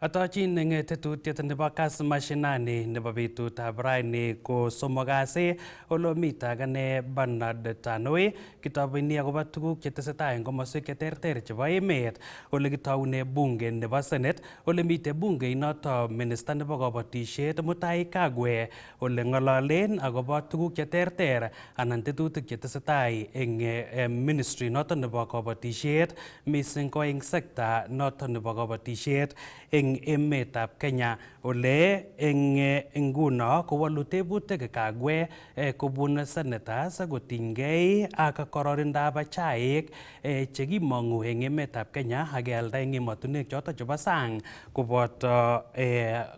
Atochin eng tetutiet nebo Kass Mashinani nebo betutab raini ko somok kasi ole mita agane Bernard Tanui kitoboni akobo tuguk chetesetai eng komoswek cheterter chebo emet ole kitoune bunge nebo Senate ole mite bunge inoto minister nebo kabatisiet Mutai Kagwe ole ng'ololen akobo tuguk cheterter anan tetutik chetesetai eng ministry noto nebo kabatisiet mising ko eng sekta noto nebo kabatisiet eng emetab Kenya ole eng nguno kowalu tebutik Kagwe kobun senators kotinygei ak kororindab chaik chekimong'u eng emetab Kenya ak kealda eng emotinwek choto chebo sang koboto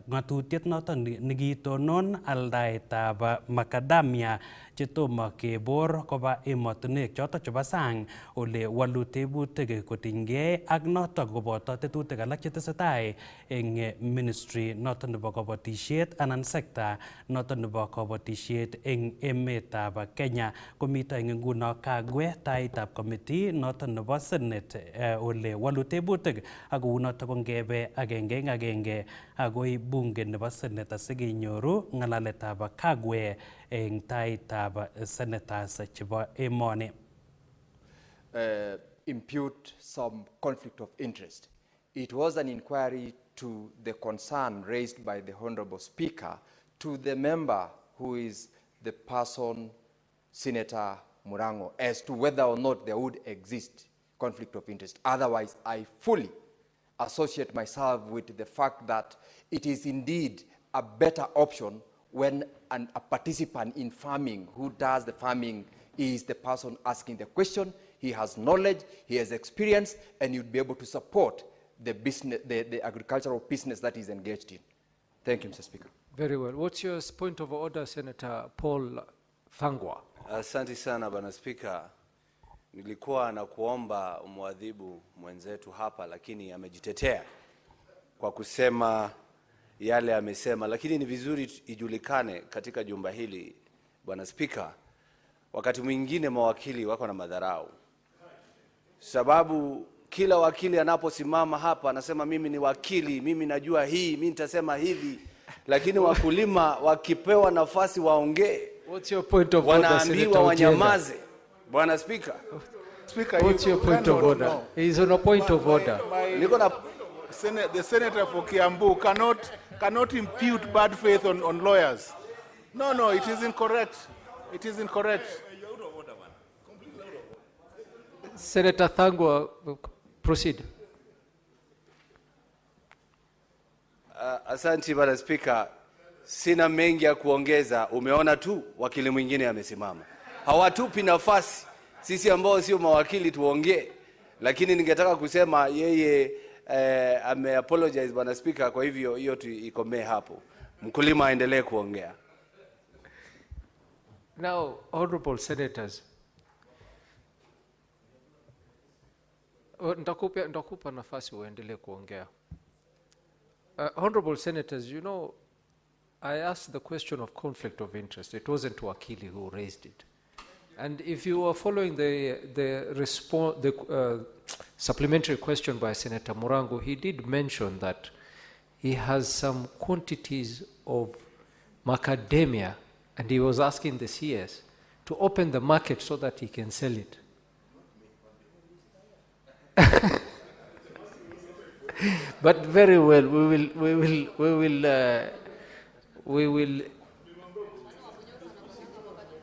ng'atutiet noto nekitonon aldaetab macadamia chetomo kebor koba emotinwek choto chebo sang ole walu tebutik kotinygei ak noto koboto tetutik alak chetesetai eng ministry noto nebo kabatisiet anan sekta noto nebo kabatisiet eng emetab Kenya komito eng nguno Kagwe taitab committee noto nebo Senate ole walu tebutik ak kounoto kongebe agenge eng agenge agoi bunge nebo Senate asikenyoru ng'alaletab Kagwe eng taitab senators chebo emoni. Impute some conflict of interest. It was an inquiry to the concern raised by the Honorable Speaker to the member who is the person, Senator Murango, as to whether or not there would exist conflict of interest. Otherwise, I fully associate myself with the fact that it is indeed a better option when a participant in farming who does the farming is the person asking the question. He has knowledge, he has experience, and you'd be able to support the business, the agricultural business that he's engaged in. Thank you, Mr. Speaker. Very well. What's your point of order, Senator Paul Thangwa? Asante sana Bwana Speaker. Nilikuwa na kuomba umwadhibu mwenzetu hapa, lakini amejitetea kwa kusema yale amesema, lakini ni vizuri ijulikane katika jumba hili Bwana Speaker, wakati mwingine mawakili wako na madharau. Sababu kila wakili anaposimama hapa anasema mimi ni wakili, mimi najua hii, mimi nitasema hivi, lakini wakulima wakipewa nafasi waongee. What's your point of order, wanaambiwa wanyamaze. Bwana Speaker. Speaker, what's your point of order? No. He's on a point of order. The senator for Kiambu cannot impute bad faith on lawyers. No, it is incorrect. It is incorrect. Senator Thangwa, proceed. Asante Bwana Speaker. Sina mengi ya kuongeza. Umeona tu wakili mwingine amesimama. Hawatupi nafasi sisi ambao sio mawakili tuongee. Lakini ningetaka kusema yeye ame-apologize Bwana Speaker, kwa hivyo hiyo tuikomee hapo. Mkulima aendelee kuongea. Now, honorable senators, ndakupa nafasi uendelee kuongea. Honorable senators, you know, I asked the question of conflict of interest. It wasn't Wakili who raised it. And if you are following the supplementary question by Senator Murango, he did mention that he has some quantities of macadamia, and he was asking the CS to open the market so that he can sell it. But very well, we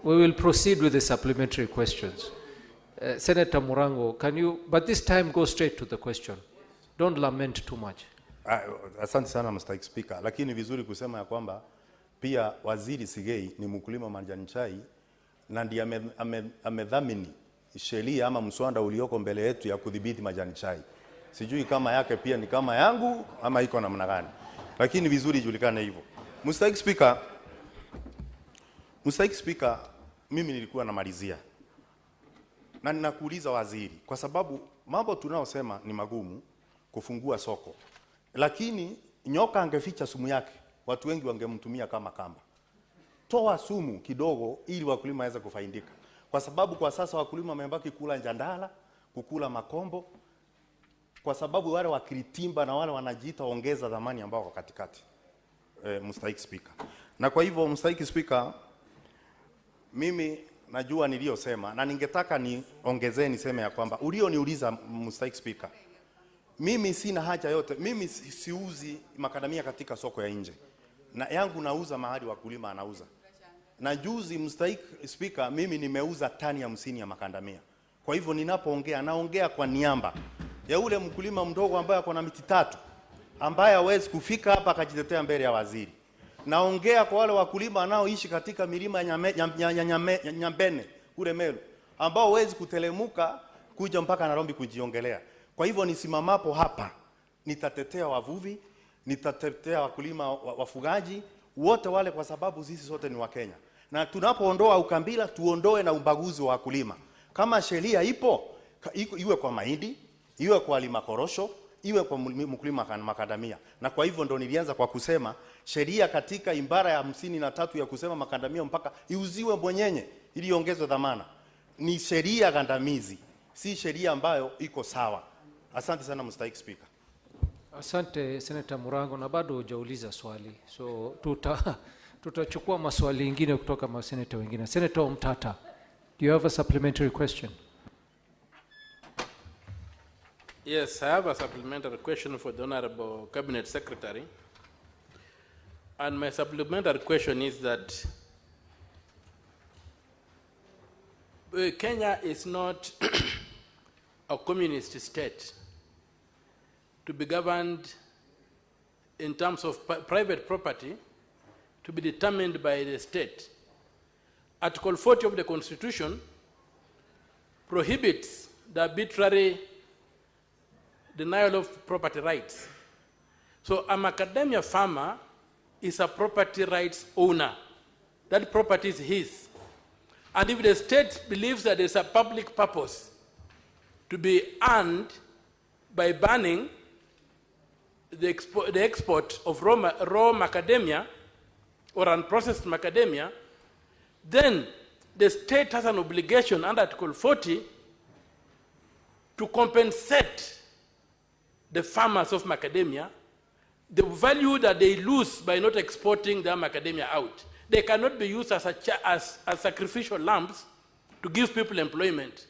will proceed with the supplementary questions. Senator Murango, can you, but this time go straight to the question. Don't lament too much. Asante sana Mr. Speaker, lakini vizuri kusema ya kwamba pia Waziri Sigei ni mkulima majani chai na ndiye amedhamini sheria ama mswada ulioko mbele yetu ya kudhibiti majani chai. Sijui kama yake pia ni kama yangu ama iko namna gani. Lakini vizuri ijulikane hivyo. Mr. Speaker, mimi nilikuwa namalizia. Na ninakuuliza waziri, kwa sababu mambo tunaosema ni magumu kufungua soko. Lakini nyoka angeficha sumu yake, watu wengi wangemtumia kama kamba. Toa sumu kidogo ili wakulima waweze kufaidika. Kwa sababu kwa sasa wakulima wamebaki kula njandala, kukula makombo. kwa sababu wale wakiritimba na wale wanajiita ongeza dhamani ambao wako katikati. Mstahiki Speaker. Na kwa hivyo Mstahiki Speaker, mimi najua niliyosema na ningetaka niongezee niseme ya kwamba ulioniuliza Mstahiki Speaker, mimi sina haja yote, mimi siuzi makadamia katika soko ya nje. Na yangu nauza mahali wakulima anauza. Na juzi Mstahiki Speaker, mimi nimeuza tani 50 ya makadamia. Kwa hivyo ninapoongea naongea kwa niaba ya ule mkulima mdogo ambaye ako na miti 3 ambaye hawezi kufika hapa akajitetea mbele ya waziri. Naongea kwa wale wakulima wanaoishi katika milima ya Nyambene kule Meru ambao hawezi kutelemuka kuja mpaka Nairobi kujiongelea. Kwa hivyo nisimamapo hapa nitatetea wavuvi, nitatetea wakulima wafugaji wote wale, kwa sababu sisi sote ni Wakenya. Na tunapoondoa ukabila tuondoe na ubaguzi wa wakulima. Kama sheria ipo, iwe kwa mahindi, iwe kwa lima korosho, iwe kwa mkulima makadamia. Na kwa hivyo ndo nilianza kwa kusema sheria katika ibara ya 53 ya kusema makadamia mpaka iuziwe bwenyenye ili iongezwe dhamana. Ni sheria gandamizi, si sheria ambayo iko sawa. Asante sana Mstahiki Speaker. Asante Senator Murango, na bado hujauliza swali. So tutachukua maswali mengine kutoka maseneta wengine. Senator Mtata, do you have a supplementary question? Yes, I have a supplementary question for the Honorable Cabinet Secretary. And my supplementary question is that Kenya is not a communist state to be governed in terms of private property to be determined by the state. Article 40 of the Constitution prohibits the arbitrary denial of property rights. So a macadamia farmer is a property rights owner. That property is his. And if the state believes that there's a public purpose to be earned by banning the export of raw macadamia or unprocessed macadamia, then the state has an obligation under Article 40 to compensate the farmers of macadamia the value that they lose by not exporting their macadamia out. They cannot be used as sacrificial lambs to give people employment.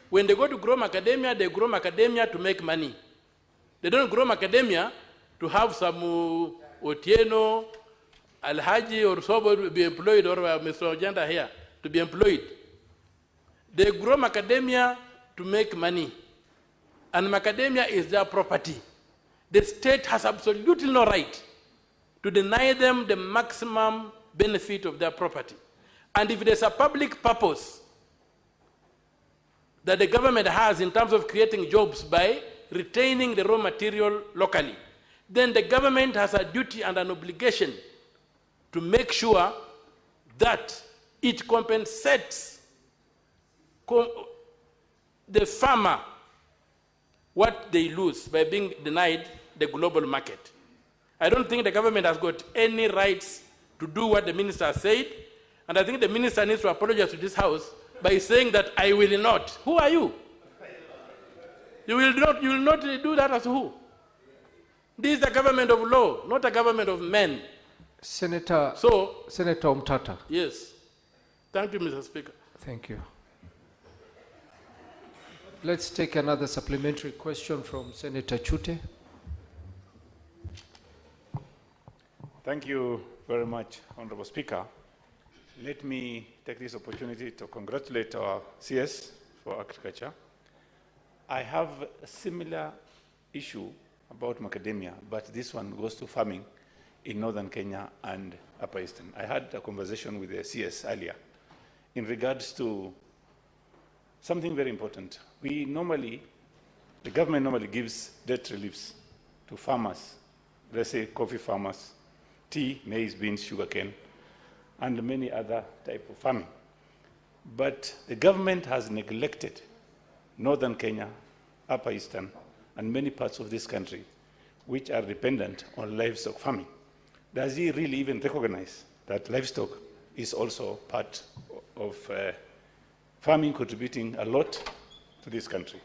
When they go to grow macadamia, they grow macadamia to make money. They don't grow macadamia to have some Otieno, Alhaji or Sobo to be employed, or Mr. Ojanda here to be employed. They grow macadamia to make money. And macadamia is their property. The state has absolutely no right to deny them the maximum benefit of their property. And if there's a public purpose that the government has in terms of creating jobs by retaining the raw material locally, then the government has a duty and an obligation to make sure that it compensates the farmer what they lose by being denied the global market. I don't think the government has got any rights to do what the minister said, and I think the minister needs to apologize to this House by saying that I will not. Who are you? You will not do that as who? This is the government of law, not a government of men. Senator Mtata. Yes. Thank you, Mr. Speaker. Thank you. Let's take another supplementary question from Senator Chute. Thank you very much, Honorable Speaker. Let me take this opportunity to congratulate our CS for agriculture. I have a similar issue about macadamia, but this one goes to farming in northern Kenya and Upper Eastern. I had a conversation with the CS earlier in regards to something very important. The government normally gives debt reliefs to farmers, let's say coffee farmers, tea, maize, beans, sugarcane, and many other type of farming. But the government has neglected northern Kenya, Upper Eastern, and many parts of this country which are dependent on livestock farming. Does he really even recognize that livestock is also part of farming, contributing a lot to this country?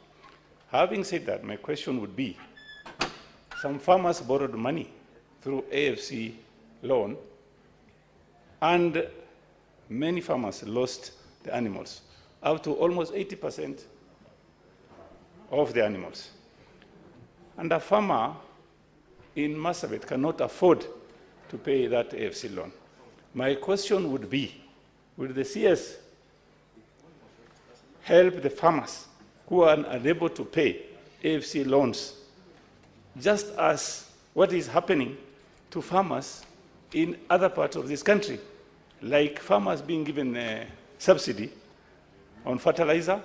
Having said that, my question would be, some farmers borrowed money through AFC loan, and many farmers lost the animals, up to almost 80% of the animals. And a farmer in Marsabit cannot afford to pay that AFC loan. My question would be, will the CS help the farmers who are unable to pay AFC loans, just as what is happening to farmers in other parts of this country, like farmers being given a subsidy on fertilizer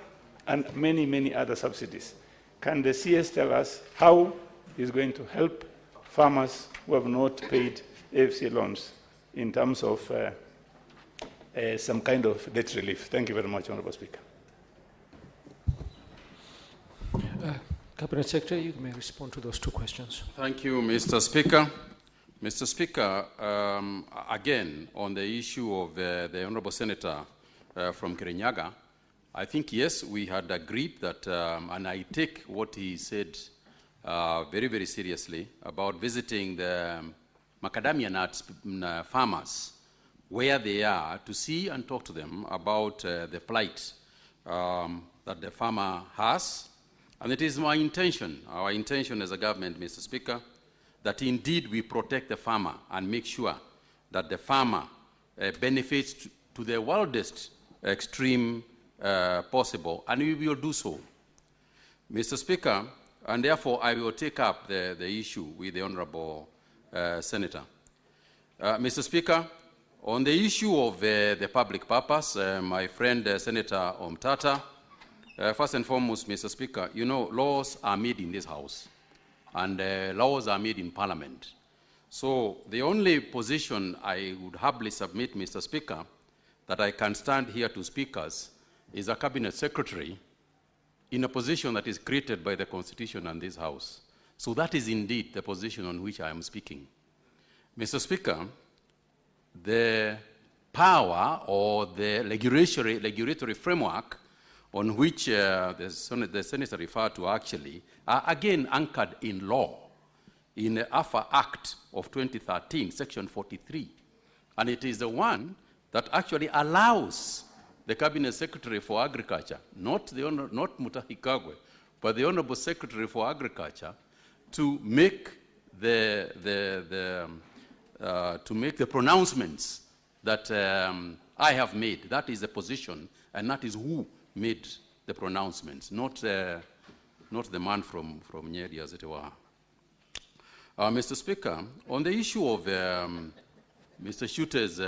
and many, many other subsidies? Can the CS tell us how he's going to help farmers who have not paid AFC loans in terms of some kind of debt relief? Thank you very much, Honorable Speaker. Cabinet Secretary, you may respond to those two questions. Thank you, Mr. Speaker. Mr. Speaker, again, on the issue of the Honorable Senator from Kirinyaga, I think, yes, we had agreed that, and I take what he said very, very seriously about visiting the macadamia nut farmers where they are to see and talk to them about the plight that the farmer has. And it is my intention, our intention as a government, Mr. Speaker, that indeed we protect the farmer and make sure that the farmer benefits to the wildest extreme possible, and we will do so. Mr. Speaker, and therefore I will take up the issue with the Honorable Senator. Mr. Speaker, on the issue of the public purpose, my friend Senator Omtata, first and foremost, Mr. Speaker, you know, laws are made in this House, and laws are made in Parliament. So the only position I would humbly submit, Mr. Speaker, that I can stand here to speak as is a Cabinet Secretary in a position that is created by the Constitution and this House. So that is indeed the position on which I am speaking. Mr. Speaker, the power or the regulatory framework on which the Senator referred to actually are again anchored in law, in the AFA Act of 2013, Section 43. And it is the one that actually allows the Cabinet Secretary for Agriculture, not Mutahi Kagwe, but the Honorable Secretary for Agriculture, to make the pronouncements that I have made. That is the position, and that is who made the pronouncements, not the man from Nyeri, as it were. Mr. Speaker, on the issue of Mr. Shute's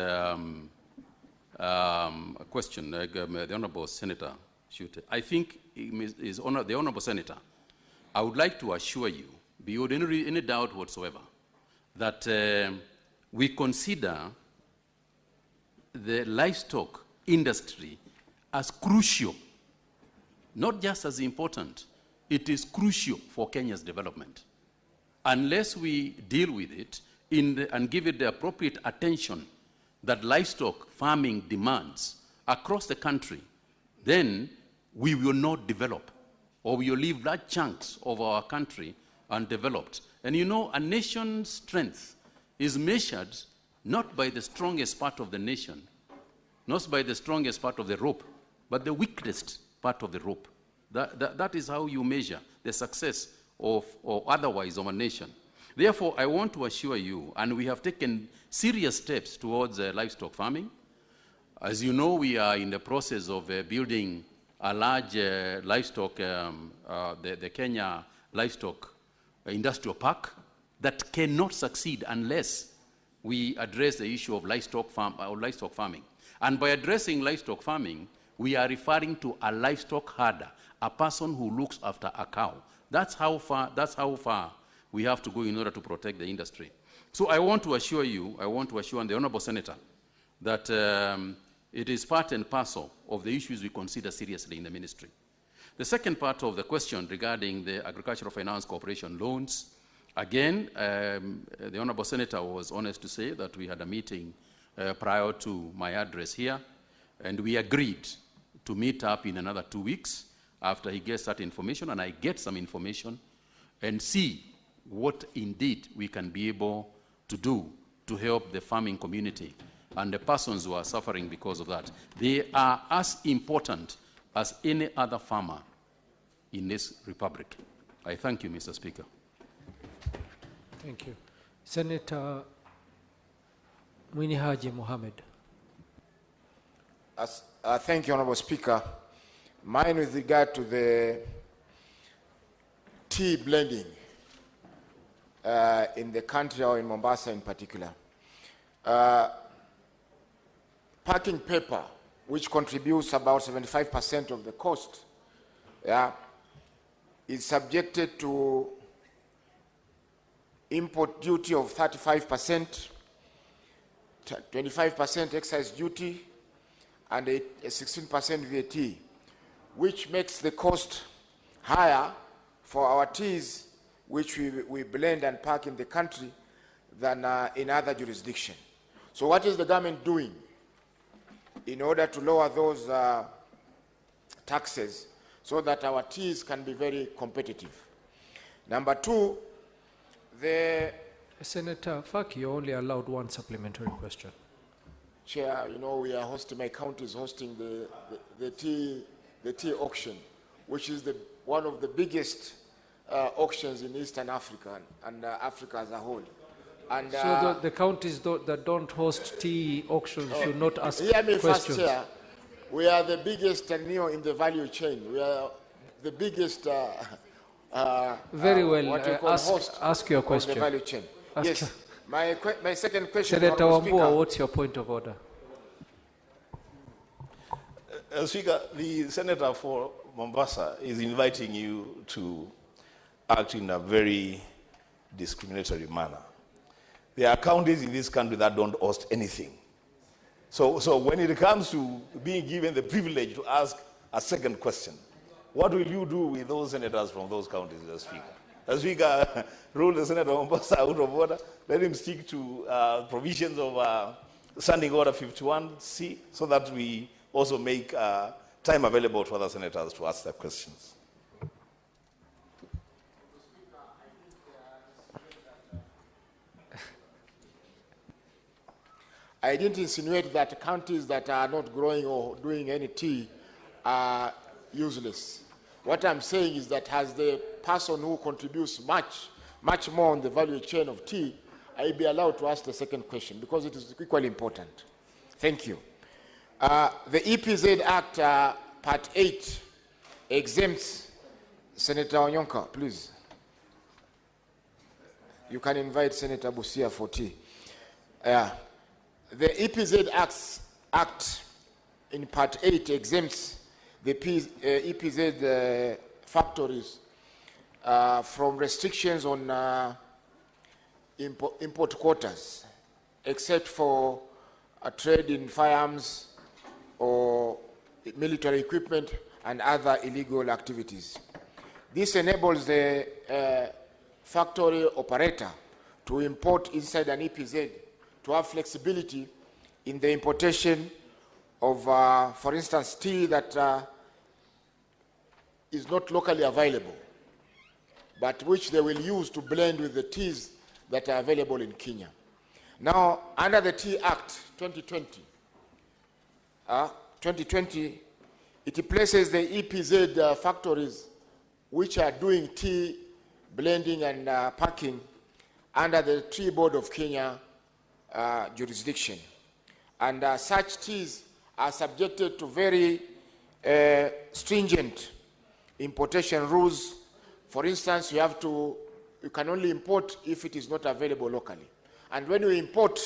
question, the Honorable Senator Shute, I think the Honorable Senator, I would like to assure you, beyond any doubt whatsoever, that we consider the livestock industry as crucial, not just as important, it is crucial for Kenya's development. Unless we deal with it and give it the appropriate attention that livestock farming demands across the country, then we will not develop, or we will leave large chunks of our country undeveloped. And you know, a nation's strength is measured not by the strongest part of the nation, not by the strongest part of the rope, but the weakest part of the rope. That is how you measure the success of, or otherwise, of a nation. Therefore, I want to assure you, and we have taken serious steps towards livestock farming. As you know, we are in the process of building a large livestock, the Kenya Livestock Industrial Park, that cannot succeed unless we address the issue of livestock farming. And by addressing livestock farming, we are referring to a livestock herder, a person who looks after a cow. That's how far we have to go in order to protect the industry. So I want to assure you, and the Honorable Senator, that it is part and parcel of the issues we consider seriously in the ministry. The second part of the question regarding the Agricultural Finance Corporation loans, again, the Honorable Senator was honest to say that we had a meeting prior to my address here, and we agreed to meet up in another 2 weeks, after he gets that information, and I get some information, and see what indeed we can be able to do to help the farming community and the persons who are suffering because of that. They are as important as any other farmer in this republic. I thank you, Mr. Speaker. Thank you. Senator Mwini Haji Mohammed. Thank you, Honorable Speaker. Mine with regard to the tea blending in the country or in Mombasa in particular. Packing paper, which contributes about 75% of the cost, is subjected to import duty of 35%, 25% excise duty, and a 16% VAT, which makes the cost higher for our teas, which we blend and pack in the country, than in other jurisdictions. So what is the government doing in order to lower those taxes so that our teas can be very competitive? Number two, Senator Faki, you're only allowed one supplementary question. Chair, you know, we are hosting, my county is hosting the tea auction, which is one of the biggest auctions in Eastern Africa and Africa as a whole. And, so the counties that don't host tea auctions should not ask hear me questions. First, Chair. We are the biggest in the value chain. We are the biggest very well, ask your question. The value chain. Yes. My second question, Senator Wambua, what's your point of order? Speaker, the Senator for Mombasa is inviting you to act in a very discriminatory manner. There are counties in this country that don't host anything. So when it comes to being given the privilege to ask a second question, what will you do with those senators from those counties, Mr. Speaker? The Speaker ruled the Senator of Mombasa out of order. Let him stick to provisions of Standing Order 51C so that we also make time available to other senators to ask their questions. I didn't insinuate that counties that are not growing or doing any tea are useless. What I'm saying is that as the person who contributes much more on the value chain of tea, I'll be allowed to ask the second question because it is equally important. Thank you. The EPZ Act, Part 8, exempts Senator Onyonka, please. You can invite Senator Busia for tea. The EPZ Act in Part 8 exempts the EPZ factories from restrictions on import quotas, except for trade in firearms or military equipment and other illegal activities. This enables the factory operator to import inside an EPZ to have flexibility in the importation of, for instance, tea that is not locally available, but which they will use to blend with the teas that are available in Kenya. Now, under the Tea Act 2020, it places the EPZ factories which are doing tea blending and packing under the Tea Board of Kenya jurisdiction. And such teas are subjected to very stringent importation rules. For instance, you can only import if it is not available locally. And when you import,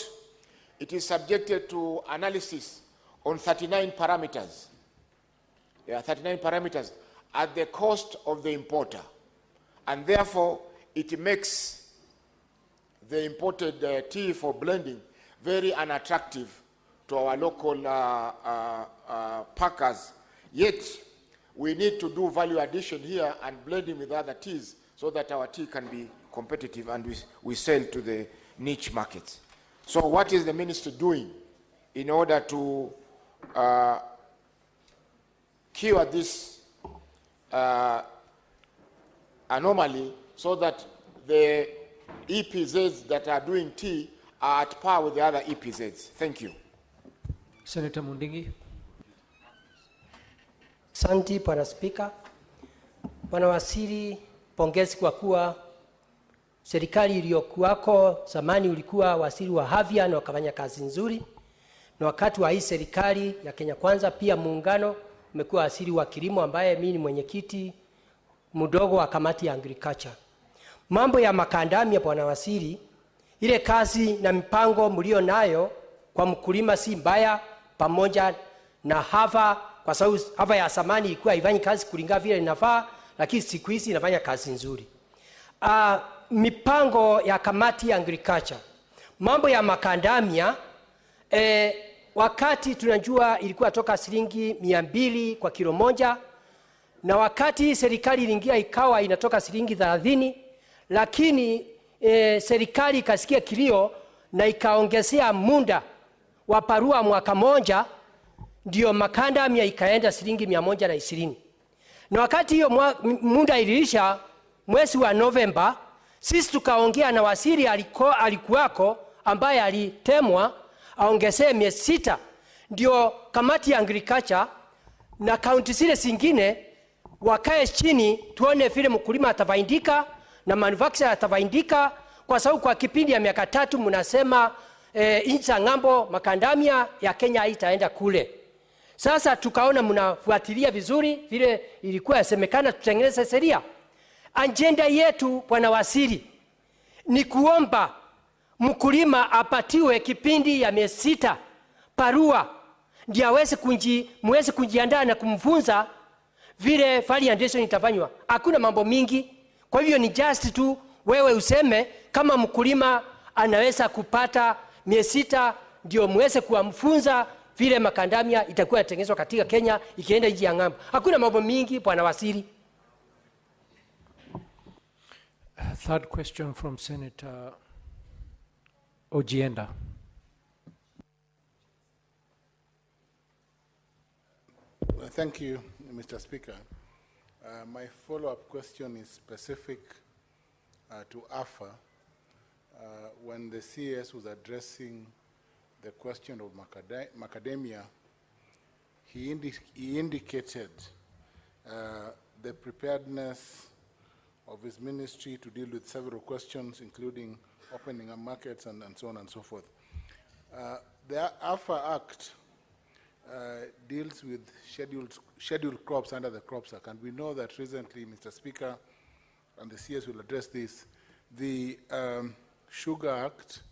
it is subjected to analysis on 39 parameters. There are 39 parameters at the cost of the importer. And therefore, it makes the imported tea for blending very unattractive to our local packers. Yet, we need to do value addition here and blending with other teas so that our tea can be competitive and we sell to the niche markets. So what is the ministry doing in order to cure this anomaly so that the EPZs that are doing tea are at par with the other EPZs. Thank you. Senator Mundingi. Asante Bwana Spika. Bwana Waziri, pongezi kwa kuwa serikali iliyokuwako zamani ulikuwa waziri wa afya na wakafanya kazi nzuri, na wakati wa hii serikali ya Kenya Kwanza pia muungano umekuwa waziri wa kilimo ambaye mimi ni mwenyekiti mdogo wa kamati ya agriculture. Mambo ya makandamia Bwana Waziri, ile kazi na mipango mlio nayo kwa mkulima si mbaya, pamoja na hava, kwa sababu hava ya zamani ilikuwa haifanyi kazi kulingana vile inafaa, lakini siku hizi inafanya kazi nzuri. Mipango ya kamati ya agriculture, mambo ya makandamia, wakati tunajua ilikuwa toka shilingi 200 kwa kilo moja, na wakati serikali iliingia ikawa inatoka shilingi 30, lakini serikali ikasikia kilio na ikaongezea muda wa parua mwaka moja, ndio makandamia ikaenda shilingi 120. Na wakati hiyo muda iliisha mwezi wa Novemba, sisi tukaongea na waziri alikuwako ambaye alitemwa aongezee miezi 6, ndio kamati ya agriculture na kaunti zile zingine wakae chini tuone vile mkulima atafaidika na manufacturer atafaidika, kwa sababu kwa kipindi ya miaka 3 mnasema nchi ya ng'ambo makandamia ya Kenya haitaenda kule. Sasa tukaona mnafuatilia vizuri vile ilikuwa yasemekana tutengeneze sheria. Agenda yetu Bwana Waziri ni kuomba mkulima apatiwe kipindi ya miezi 6 parua, ndio muweze kujiandaa na kumfunza vile validation itafanywa. Hakuna mambo mingi, kwa hivyo ni just tu wewe useme kama mkulima anaweza kupata miezi 6, ndio muweze kuamfunza vile makandamia itakuwa yatengenezwa katika Kenya ikienda nje ya ng'ambo. Hakuna mambo mingi Bwana Waziri. Third question from Senator Ojienda. Thank you, Mr. Speaker. My follow-up question is specific to AFA. When the CS was addressing the question of macadamia, he indicated the preparedness of his ministry to deal with several questions, including opening up markets and so on and so forth. The AFA Act deals with scheduled crops under the Crops Act, and we know that recently, Mr. Speaker, and the CS will address this, the Sugar Act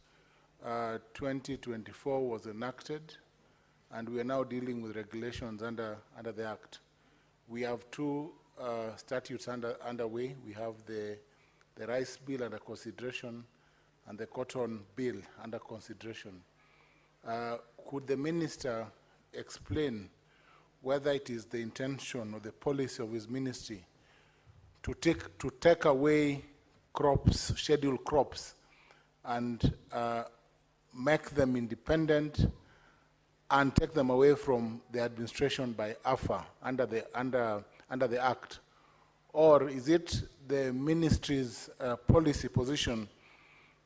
2024 was enacted, and we are now dealing with regulations under the Act. We have 2 statutes underway. We have the Rice Bill under consideration and the Cotton Bill under consideration. Could the Minister explain whether it is the intention or the policy of his ministry to take away crops, scheduled crops, and make them independent and take them away from the administration by AFA under the Act? Or is it the ministry's policy position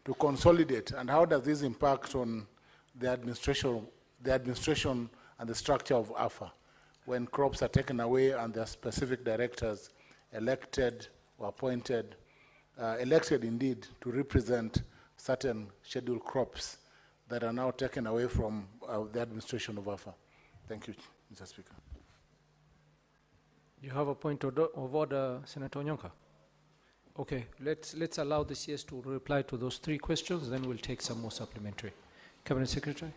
to consolidate? And how does this impact on the administration and the structure of AFA when crops are taken away and there are specific directors elected or appointed, elected indeed, to represent certain scheduled crops that are now taken away from the administration of AFA? Thank you, Mr. Speaker. You have a point of order, Senator Onyonka. Okay, let's allow the CS to reply to those 3 questions, then we'll take some more supplementary. Cabinet Secretary.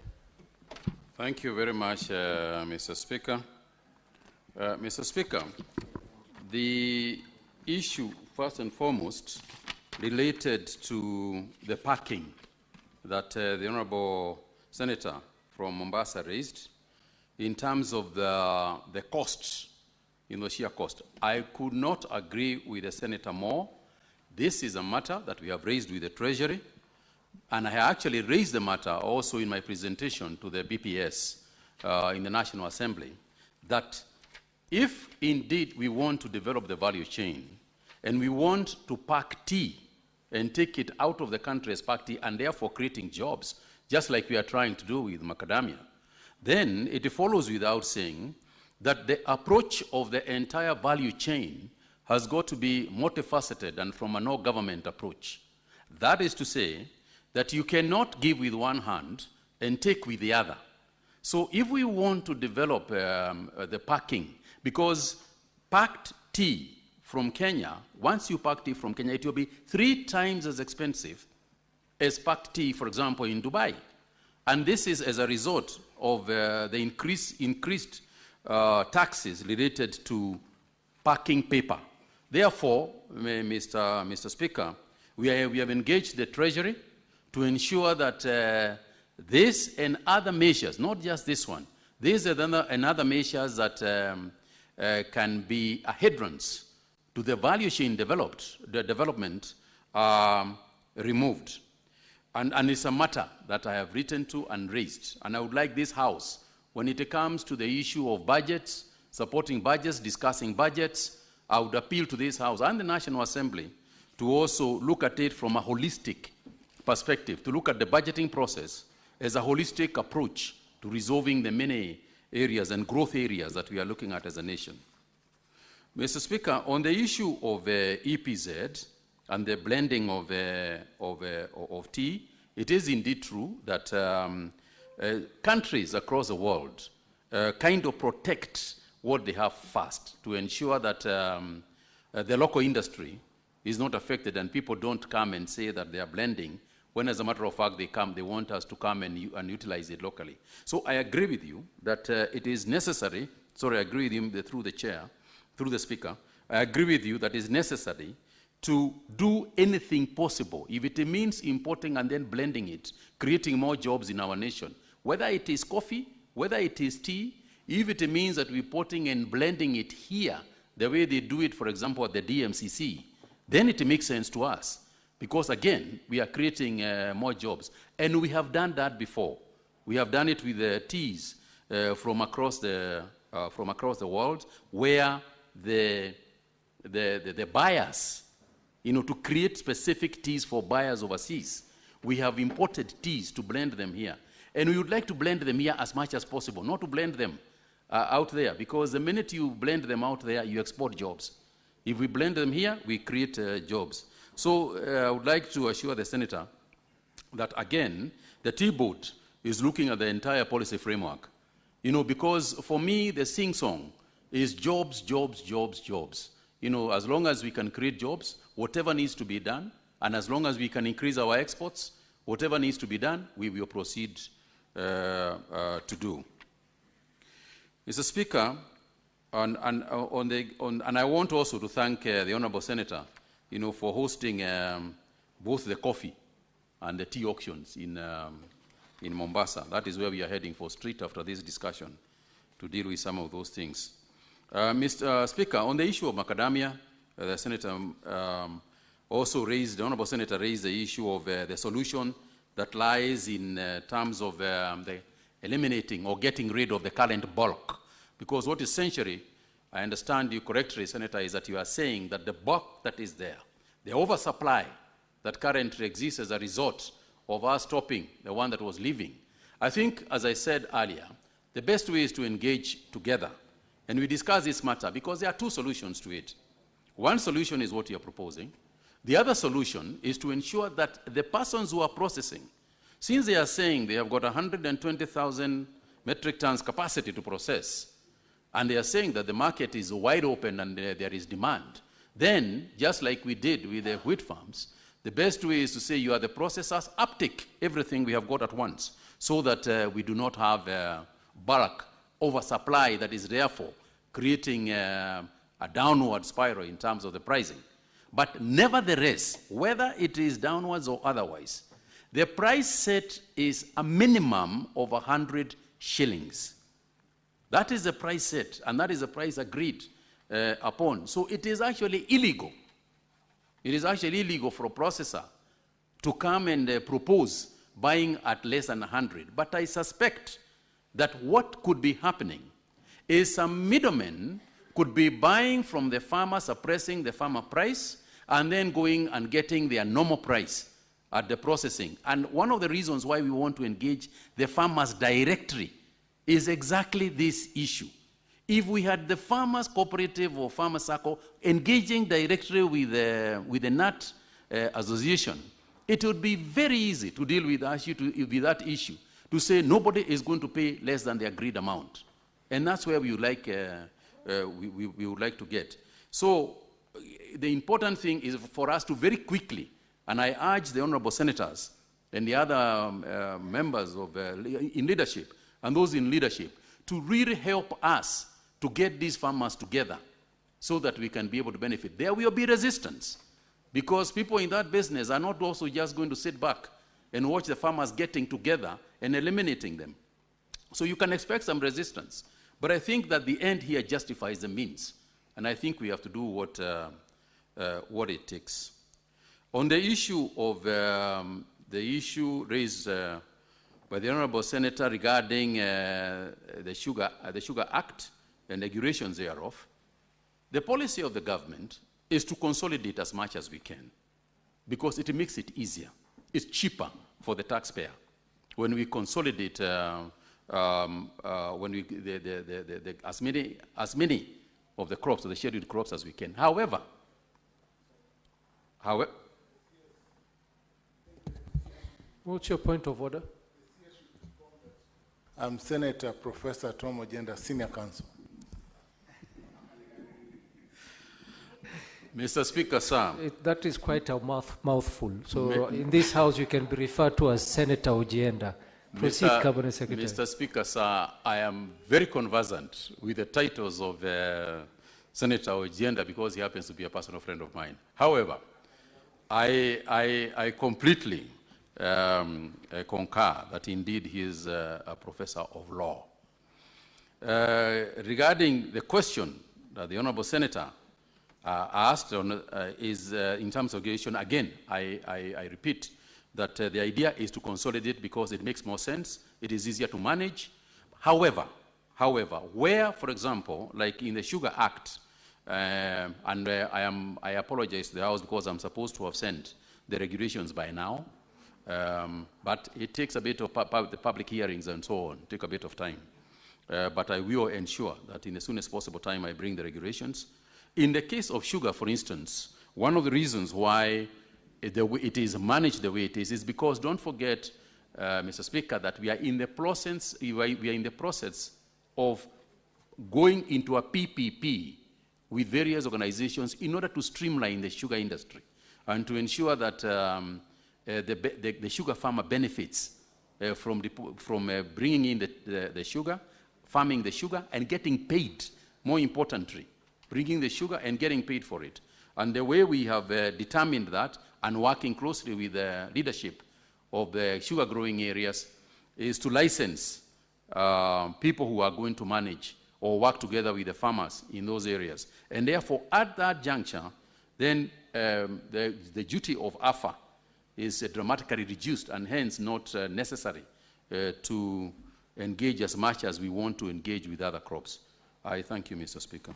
Thank you very much, Mr. Speaker. Mr. Speaker, the issue, first and foremost, related to the parking that the Honorable Senator from Mombasa raised in terms of the costs, the sheer cost. I could not agree with the Senator more. This is a matter that we have raised with the Treasury, and I actually raised the matter also in my presentation to the BPS in the National Assembly, that if indeed we want to develop the value chain and we want to pack tea and take it out of the country as packed tea and therefore creating jobs, just like we are trying to do with macadamia, then it follows without saying that the approach of the entire value chain has got to be multifaceted and from a no-government approach. That is to say that you cannot give with one hand and take with the other. So if we want to develop the packing, because packed tea from Kenya, once you pack tea from Kenya, it will be 3 times as expensive as packed tea, for example, in Dubai. And this is as a result of the increased taxes related to packing paper. Therefore, Mr. Speaker, we have engaged the Treasury to ensure that this and other measures, not just this one, these are and other measures that can be a hindrance to the value chain development are removed. And it's a matter that I have written to and raised. And I would like this House, when it comes to the issue of budgets, supporting budgets, discussing budgets, I would appeal to this House and the National Assembly to also look at it from a holistic perspective, to look at the budgeting process as a holistic approach to resolving the many areas and growth areas that we are looking at as a nation. Mr. Speaker, on the issue of EPZ and the blending of tea, it is indeed true that countries across the world kind of protect what they have first to ensure that the local industry is not affected and people don't come and say that they are blending when, as a matter of fact, they want us to come and utilize it locally. So I agree with you that it is necessary, sorry, I agree with him through the chair, through the Speaker, I agree with you that it is necessary to do anything possible, if it means importing and then blending it, creating more jobs in our nation, whether it is coffee, whether it is tea, if it means that we're importing and blending it here, the way they do it, for example, at the DMCC, then it makes sense to us. Because again, we are creating more jobs. And we have done that before. We have done it with the teas from across the world, where the buyers, to create specific teas for buyers overseas, we have imported teas to blend them here. And we would like to blend them here as much as possible, not to blend them out there, because the minute you blend them out there, you export jobs. If we blend them here, we create jobs. So I would like to assure the Senator that, again, the Tea Board is looking at the entire policy framework. Because for me, the sing-song is jobs, jobs, jobs, jobs. As long as we can create jobs, whatever needs to be done, and as long as we can increase our exports, whatever needs to be done, we will proceed to do. Mr. Speaker, and I want also to thank the Honourable Senator, for hosting both the coffee and the tea auctions in Mombasa. That is where we are heading for straight after this discussion to deal with some of those things. Mr. Speaker, on the issue of macadamia, the Senator the Honourable Senator raised the issue of the solution that lies in terms of the eliminating or getting rid of the current bulk. Because what essentially, I understand you correctly, Senator, is that you are saying that the bulk that is there, the oversupply that currently exists as a result of us stopping the one that was leaving. I think, as I said earlier, the best way is to engage together. And we discuss this matter because there are 2 solutions to it. One solution is what you are proposing. The other solution is to ensure that the persons who are processing, since they are saying they have got 120,000 metric tons capacity to process, and they are saying that the market is wide open and there is demand, then, just like we did with the wheat farms, the best way is to say you are the processors, uptake everything we have got at once, so that we do not have bulk oversupply that is therefore creating a downward spiral in terms of the pricing. But nevertheless, whether it is downwards or otherwise, the price set is a minimum of 100 shillings. That is the price set, and that is the price agreed upon. So it is actually illegal. It is actually illegal for a processor to come and propose buying at less than 100. But I suspect that what could be happening is some middlemen could be buying from the farmer, suppressing the farmer price, and then going and getting their normal price at the processing. And one of the reasons why we want to engage the farmers directly is exactly this issue. If we had the farmers cooperative or farmer circle engaging directly with the nut association, it would be very easy to deal with that issue, to say nobody is going to pay less than the agreed amount. And that's where we would like, we would like to get. So the important thing is for us to very quickly, and I urge the honorable senators and the other members of in leadership and those in leadership to really help us to get these farmers together so that we can be able to benefit. There will be resistance because people in that business are not also just going to sit back and watch the farmers getting together and eliminating them. So you can expect some resistance. But I think that the end here justifies the means. And I think we have to do what it takes. On the issue of the issue raised by the Honorable Senator regarding the Sugar Act and regulations thereof, the policy of the government is to consolidate as much as we can because it makes it easier. It's cheaper for the taxpayer when we consolidate when we as many of the crops, of the scheduled crops as we can. However, what's your point of order? I'm Senator Professor Tom Ojenda, Senior Counsel. Mr. Speaker, sir. That is quite a mouthful. So in this house, you can be referred to as Senator Ojenda. Proceed, Cabinet Secretary. Mr. Speaker, sir, I am very conversant with the titles of Senator Ojenda because he happens to be a personal friend of mine. However, I completely concur that indeed he is a professor of law. Regarding the question that the Honorable Senator asked on, is in terms of regulation, again, I repeat that the idea is to consolidate because it makes more sense, it is easier to manage. However, where, for example, like in the Sugar Act, and I apologize to the House because I'm supposed to have sent the regulations by now, but it takes a bit of the public hearings and so on, take a bit of time. But I will ensure that in the soonest possible time I bring the regulations. In the case of sugar, for instance, one of the reasons why it is managed the way it is because don't forget, Mr. Speaker, that we are in the process of going into a PPP with various organizations in order to streamline the sugar industry and to ensure that the sugar farmer benefits from bringing in the sugar, farming the sugar, and getting paid, more importantly, bringing the sugar and getting paid for it. And the way we have determined that and working closely with the leadership of the sugar growing areas is to license people who are going to manage or work together with the farmers in those areas. And therefore, at that juncture, then the duty of AFA is dramatically reduced and hence not necessary to engage as much as we want to engage with other crops. I thank you, Mr. Speaker.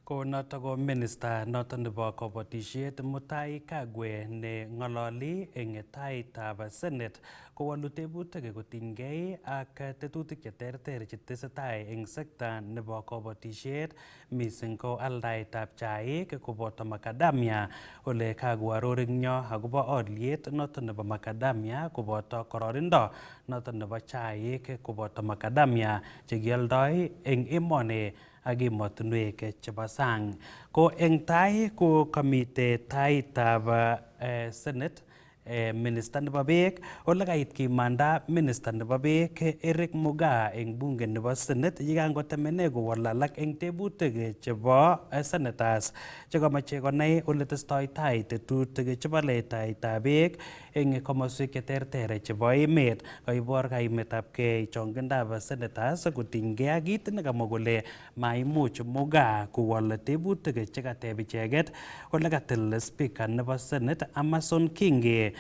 Ko noto ko minister noto nebo kabatishet Mutai Kagwe ne ngololi eng taitab Senate kowalu tebutik kotinygei ak tetutik cheterter chetesetai eng sekta nebo kabatishet mising ko aldaetab chaik koboto macadamia ole kakoaror eng yo akobo oliet noto nebo macadamia koboto kororindo noto nebo chaik koboto macadamia chekialdoi eng emoni ak emotinwek chebo sang. Ko eng tai ko kamite taitab Senate Minister nebo beek ole kait kimanda Minister nebo beek Eric Mugaa eng bunge nebo Senate yikangotemene kowol alak eng tebutik chebo senators chekamache konai ole testoi tai tetutik chebo letaetab beek eng komoswek cheterter chebo emet. Kaibor kaimetabgei chongendab senators kotinygei ak kit nekamwa kole maimuch Mugaa kowol tebutik chekateb icheket ole katil Speaker nebo Senate Amason Kingi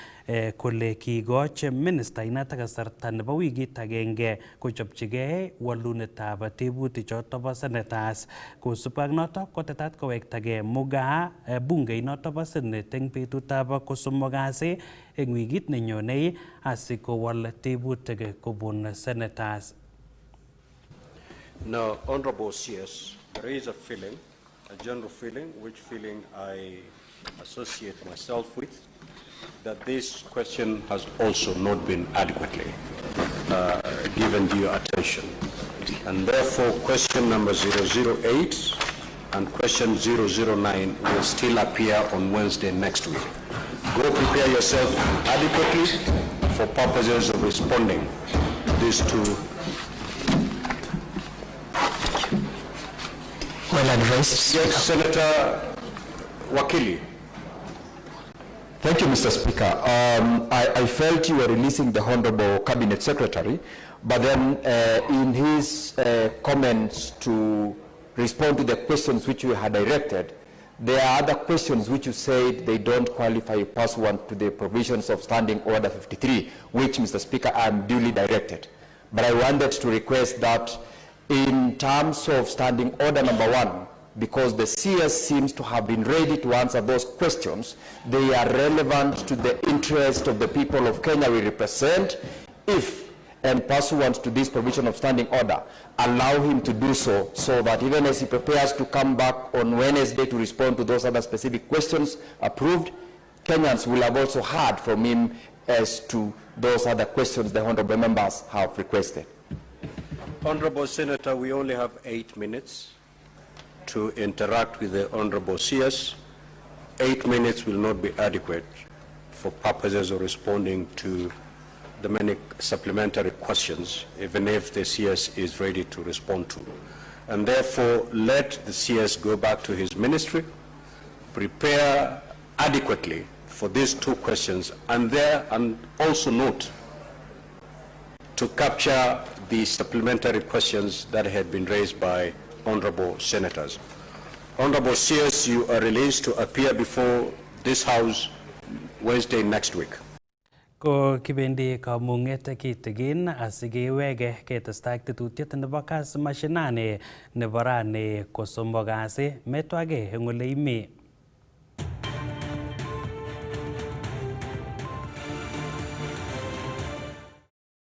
kole kigoch minister inata kasarta nebo wikit agenge kochopchigei walunetab tebutik choto bo senators kosubkei ak noto kotetat kowektagei mugaa bunge inoto bo senate eng betutab kosomok kasi eng wikit nenyonei asikowal tebutik kobun senators. Now, Honorable CS, there is a feeling, a general feeling, which feeling I associate myself with, that this question has also not been adequately given due attention. And therefore, question number 008 and question 009 will still appear on Wednesday next week. Go prepare yourself adequately for purposes of responding to these two. Well advised. Yes, Senator Wakili. Thank you, Mr. Speaker. I felt you were releasing the Honorable Cabinet Secretary, but then in his comments to respond to the questions which you had directed, there are other questions which you said they don't qualify pursuant to the provisions of Standing Order 53, which, Mr. Speaker, I am duly directed. But I wanted to request that in terms of Standing Order number 1, because the CS seems to have been ready to answer those questions, they are relevant to the interest of the people of Kenya we represent. If, and pursuant to this provision of Standing Order, allow him to do so, so that even as he prepares to come back on Wednesday to respond to those other specific questions approved, Kenyans will have also heard from him as to those other questions the honorable members have requested. Honorable Senator, we only have 8 minutes to interact with the Honorable CS. 8 minutes will not be adequate for purposes of responding to the many supplementary questions, even if the CS is ready to respond to. And therefore, let the CS go back to his ministry, prepare adequately for these 2 questions, and also note to capture the supplementary questions that had been raised by honorable senators. Honorable CS, you are released to appear before this House Wednesday next week. Ko kibendi kamung'et kitigin asikewege ketestai ak tetutiet nebo Kass Mashinani nebo rani kosomok kasi metwage eng ole imi.